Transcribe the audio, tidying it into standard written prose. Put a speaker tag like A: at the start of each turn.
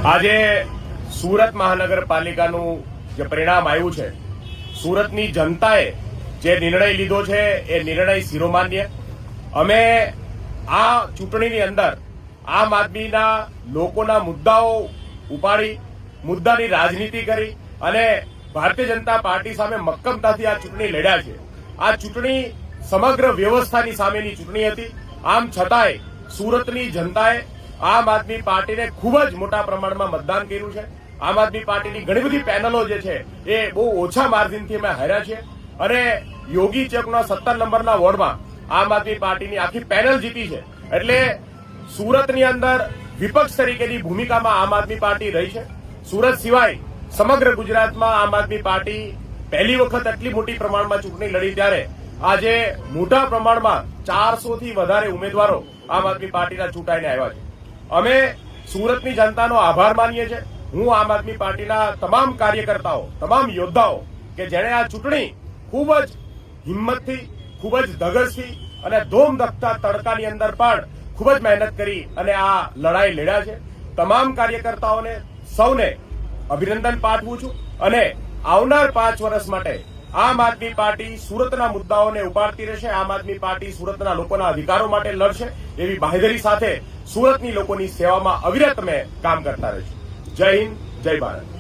A: આજે સુરત મહાનગરપાલિકાનું જે પરિણામ આવ્યું છે, સુરતની જનતાએ જે નિર્ણય લીધો છે એ નિર્ણય શિરોમાન્ય. અમે આ ચૂંટણીની અંદર આમ આદમીના લોકોના મુદ્દાઓ ઉપાડી મુદ્દાની રાજનીતિ કરી અને ભારતીય જનતા પાર્ટી સામે મક્કમતાથી આ ચૂંટણી લડ્યા છે. આ ચૂંટણી સમગ્ર વ્યવસ્થાની સામેની ચૂંટણી હતી. આમ છતાંય સુરતની જનતાએ આમ આદમી પાર્ટીને ખૂબ જ મોટા પ્રમાણમાં મતદાન કર્યું છે. આમ આદમી પાર્ટીની ઘણી બધી પેનલો જે છે એ બહુ ઓછા માર્જિનથી અમે હાર્યા છે અને યોગી ચોકના 17 નંબરના વોર્ડમાં આમ આદમી પાર્ટીની આખી પેનલ જીતી છે. એટલે સુરતની અંદર વિપક્ષ તરીકેની ભૂમિકામાં આમ આદમી પાર્ટી રહી છે. સુરત સિવાય સમગ્ર ગુજરાતમાં આમ આદમી પાર્ટી પહેલી વખત આટલી મોટી પ્રમાણમાં ચૂંટણી લડી ત્યારે આજે મોટા પ્રમાણમાં 400 થી વધારે ઉમેદવારો આમ આદમી પાર્ટીના ચૂંટાઈને આવ્યા છે. અમે સુરતની જનતાનો આભાર માનીએ છીએ. હું આમ આદમી પાર્ટીના તમામ કાર્યકર્તાઓ, તમામ યોદ્ધાઓ કે જેણે આ ચૂંટણી ખૂબ જ હિંમતથી, ખૂબ જ ધગશથી અને ધોમધખતા તડકાની અંદર પણ ખૂબ જ મહેનત કરી અને આ લડાઈ લડ્યા છે. તમામ કાર્યકર્તાઓને સૌને અભિનંદન પાઠવું છું અને આવનાર 5 વર્ષ માટે આમ આદમી પાર્ટી સુરતના મુદ્દાઓને ઉપાડતી રહેશે. આમ આદમી પાર્ટી સુરતના લોકોના અધિકારો માટે લડશે એવી બાંહેધરી સાથે સુરતની લોકોની સેવામાં અવિરત અમે કામ કરતા રહીશું. જય હિન્દ, જય ભારત.